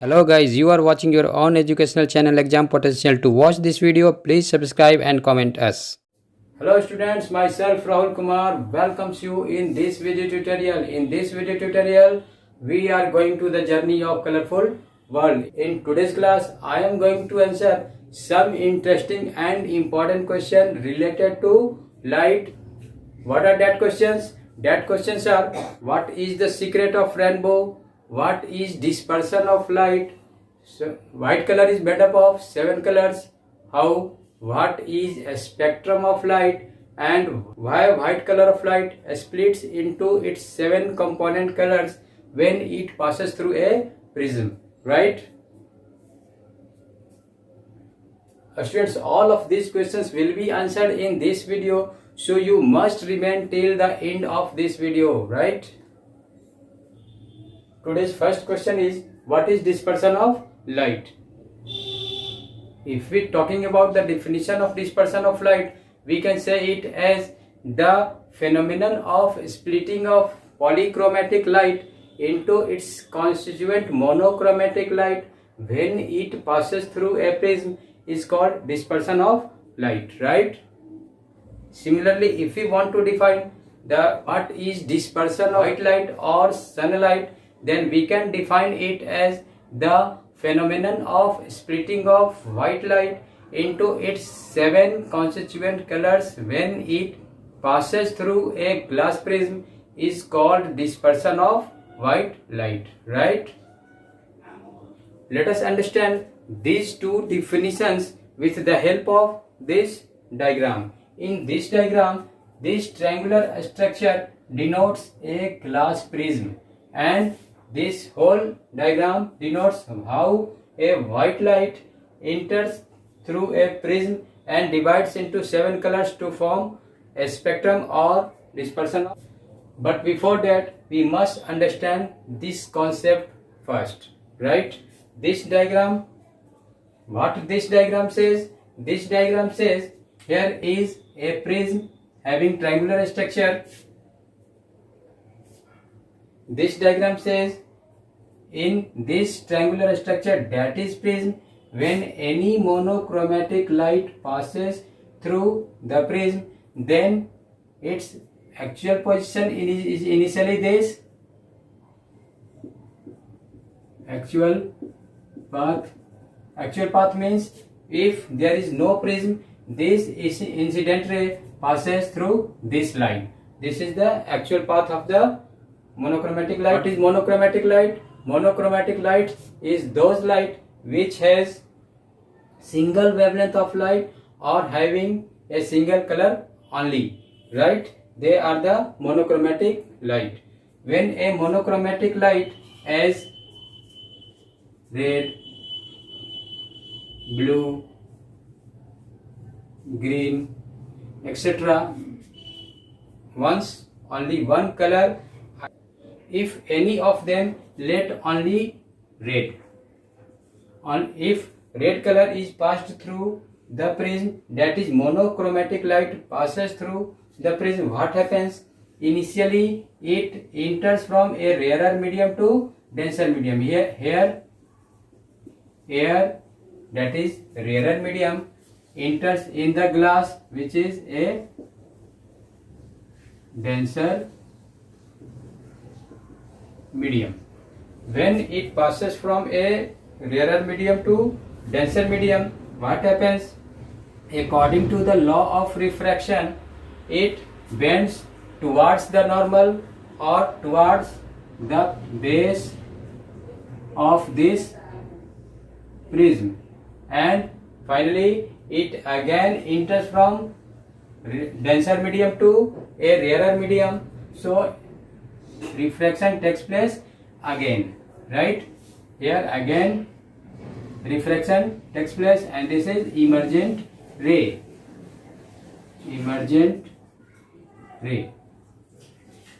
Hello guys, you are watching your own educational channel Exam Potential. To watch this video, please subscribe and comment us. Hello students, myself Rahul Kumar welcomes you in this video tutorial. In this video tutorial, we are going to the journey of colorful world. In today's class, I am going to answer some interesting and important question related to light. What are that questions? That questions are: what is the secret of rainbow? What is dispersion of light? So, white color is made up of 7 colors. How? What is a spectrum of light? And why white color of light splits into its 7 component colors when it passes through a prism, right? Students, all of these questions will be answered in this video, so you must remain till the end of this video, right? Today's first question is, what is dispersion of light? If we talking about the definition of dispersion of light, we can say it as the phenomenon of splitting of polychromatic light into its constituent monochromatic light when it passes through a prism is called dispersion of light, right? Similarly, if we want to define the what is dispersion of white light or sunlight, then we can define it as the phenomenon of splitting of white light into its 7 constituent colors when it passes through a glass prism is called dispersion of white light, right? Let us understand these two definitions with the help of this diagram. In this diagram, this triangular structure denotes a glass prism, and this whole diagram denotes how a white light enters through a prism and divides into 7 colors to form a spectrum or dispersion. But before that, we must understand this concept first, right? This diagram, what this diagram says? This diagram says here is a prism having triangular structure. This diagram says in this triangular structure, that is prism, when any monochromatic light passes through the prism, then its actual position is initially this actual path. Actual path means if there is no prism, this incident ray passes through this line. This is the actual path of the monochromatic light. What is monochromatic light? Monochromatic light is those light which has single wavelength of light or having a single color only, right? They are the monochromatic light. When a monochromatic light as red, blue, green, etc. once only one color, if any of them let only red, if red color is passed through the prism, that is monochromatic light passes through the prism, what happens? Initially it enters from a rarer medium to denser medium. Here air, that is rarer medium, enters in the glass which is a denser medium. When it passes from a rarer medium to denser medium, what happens? According to the law of refraction, it bends towards the normal or towards the base of this prism, and finally it again enters from denser medium to a rarer medium, so refraction takes place again, right? Here again refraction takes place, and this is emergent ray.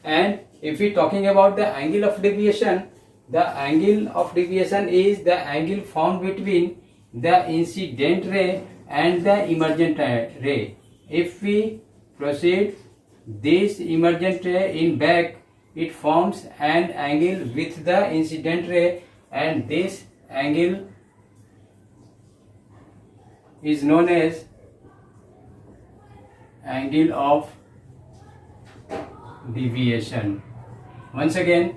And if we talking about the angle of deviation, the angle of deviation is the angle found between the incident ray and the emergent ray. If we proceed this emergent ray in back, it forms an angle with the incident ray, and this angle is known as angle of deviation. Once again,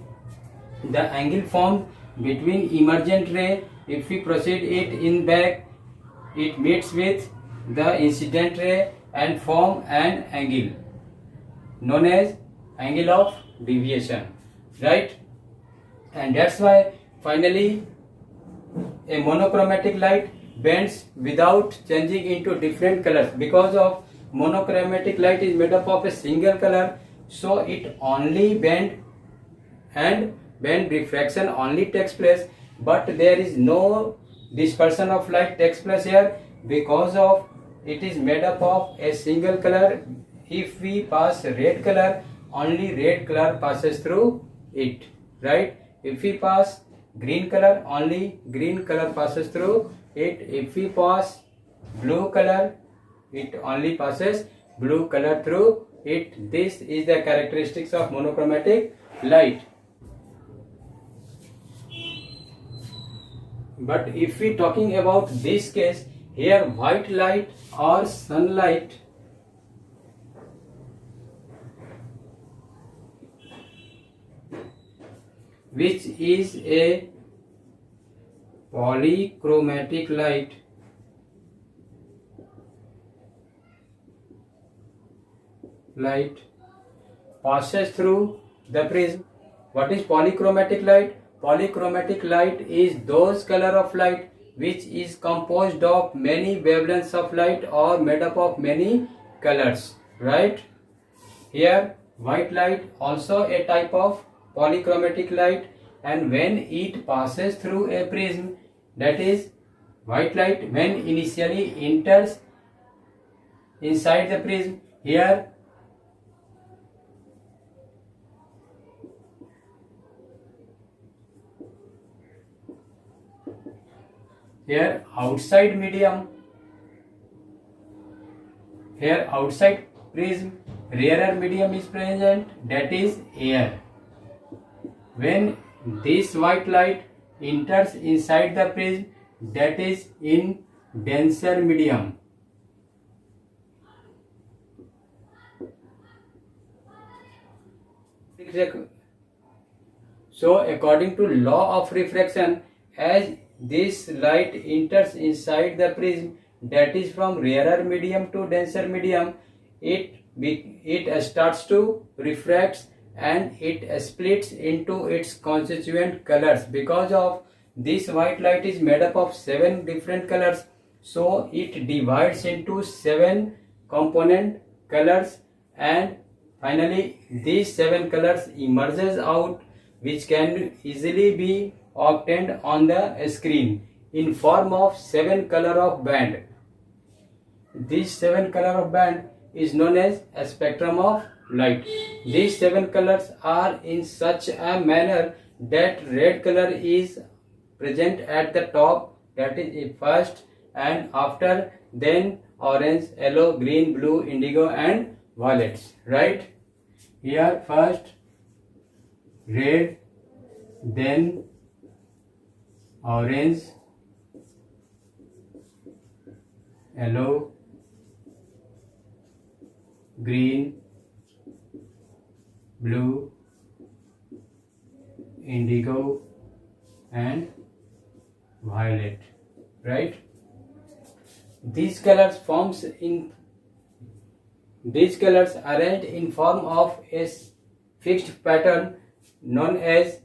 the angle formed between emergent ray, if we proceed it in back, it meets with the incident ray and form an angle known as angle of deviation, right? And that's why finally a monochromatic light bends without changing into different colors. Because of monochromatic light is made up of a single color, so it only bend and bend refraction only takes place, but there is no dispersion of light takes place here because of it is made up of a single color. If we pass red color, only red color passes through it, right? If we pass green color, only green color passes through it. If we pass blue color, it only passes blue color through it. This is the characteristics of monochromatic light. But if we talking about this case, here white light or sunlight which is a polychromatic light passes through the prism. What is polychromatic light? Polychromatic light is those color of light which is composed of many wavelengths of light or made up of many colors, right? Here white light also a type of polychromatic light, and when it passes through a prism, that is white light, when initially enters inside the prism, here outside medium, here outside prism rarer medium is present, that is air. When this white light enters inside the prism, that is in denser medium. So according to law of refraction, as this light enters inside the prism, that is from rarer medium to denser medium, it starts to refract and it splits into its constituent colors. Because of this white light is made up of 7 different colors, so it divides into 7 component colors, and finally these 7 colors emerges out, which can easily be obtained on the screen in form of 7 color of band. This 7 color of band is known as a spectrum of light. These 7 colors are in such a manner that red color is present at the top, that is first, and after then orange, yellow, green, blue, indigo and violets, right? Here first red, then orange, yellow, green, blue, indigo and violet, right? These colors arranged in form of a fixed pattern known as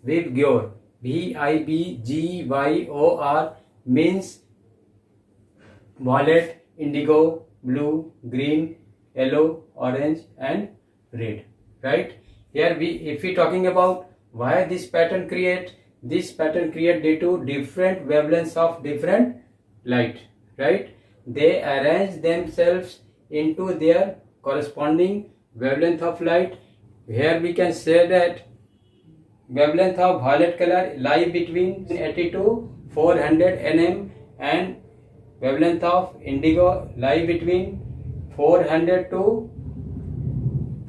Vibgyor. Vibgyor means violet, indigo, blue, green, yellow, orange and red, right? Here if we talking about why this pattern create due to different wavelengths of different light, right? They arrange themselves into their corresponding wavelength of light. Here we can say that wavelength of violet color lie between 80 to 400 nm, and wavelength of indigo lie between 400 to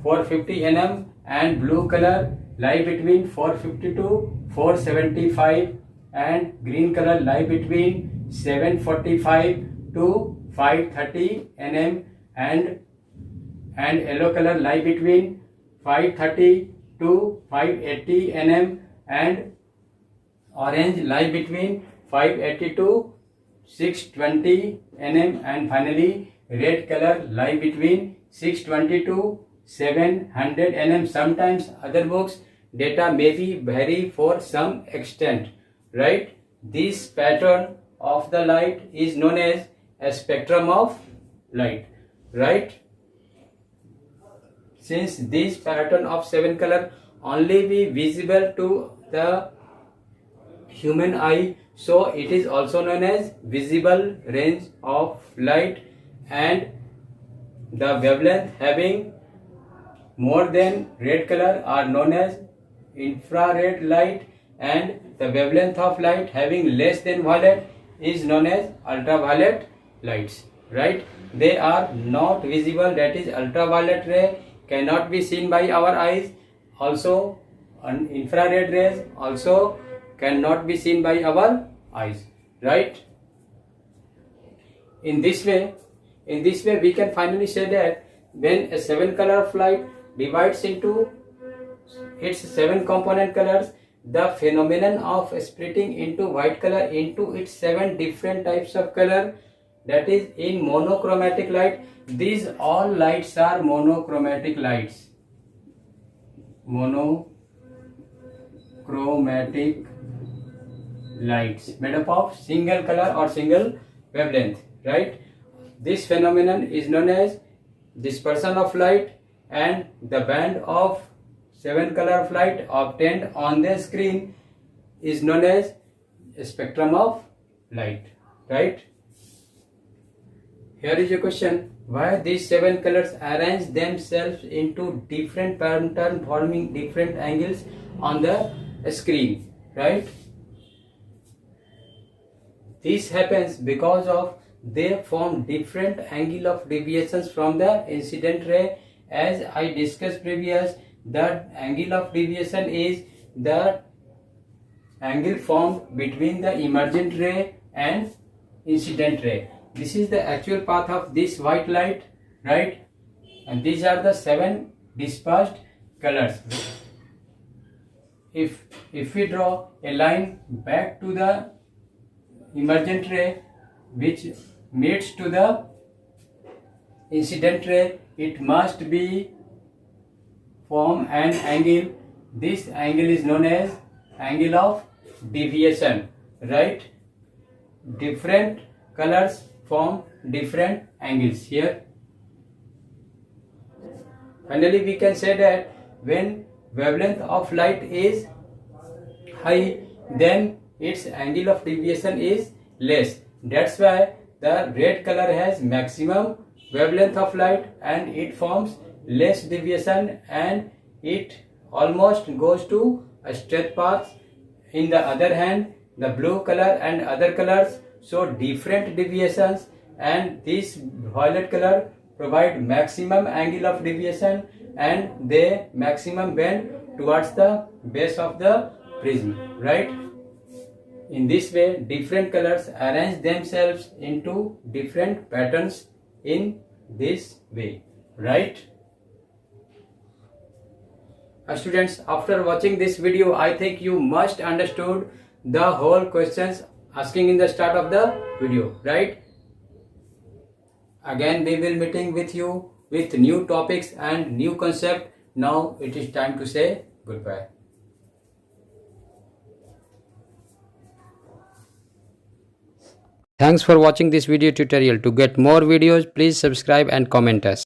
450 nm, and blue color lie between 450 to 475 and green color lie between 745 to 530 nm, and yellow color lie between 530 to 580 nm, and orange lie between 580 to 620 nm, and finally red color lie between 620 to 700 nm. Sometimes other books data may be vary for some extent, right? This pattern of the light is known as a spectrum of light, right? Since this pattern of 7 color only be visible to the human eye, so it is also known as visible range of light, and the wavelength having more than red color are known as infrared light, and the wavelength of light having less than violet is known as ultraviolet lights, right? They are not visible, that is ultraviolet ray cannot be seen by our eyes, also infrared rays also cannot be seen by our eyes, right? In this way we can finally say that when a 7 color of light divides into its 7 component colors, the phenomenon of splitting into white color into its 7 different types of color, that is in monochromatic light. These all lights are monochromatic lights. Monochromatic lights made up of single color or single wavelength, right? This phenomenon is known as dispersion of light, and the band of 7 color of light obtained on the screen is known as spectrum of light, right? Here is a question: why these 7 colors arrange themselves into different pattern forming different angles on the screen, right? This happens because of they form different angle of deviations from the incident ray. As I discussed previous, the angle of deviation is the angle formed between the emergent ray and incident ray. This is the actual path of this white light, right? And these are the 7 dispersed colors. If we draw a line back to the emergent ray which meets to the incident ray, it must be form an angle. This angle is known as angle of deviation, right? Different colors form different angles here. Finally, we can say that when wavelength of light is high, then its angle of deviation is less. That's why the red color has maximum wavelength of light and it forms less deviation and it almost goes to a straight path. In the other hand, the blue color and other colors show different deviations, and this violet color provide maximum angle of deviation and they maximum bend towards the base of the prism, right? In this way, different colors arrange themselves into different patterns in this way, right? Students, after watching this video, I think you must understood the whole questions asking in the start of the video, right? Again, we will meeting with you with new topics and new concept. Now it is time to say goodbye. Thanks for watching this video tutorial. To get more videos, please subscribe and comment us.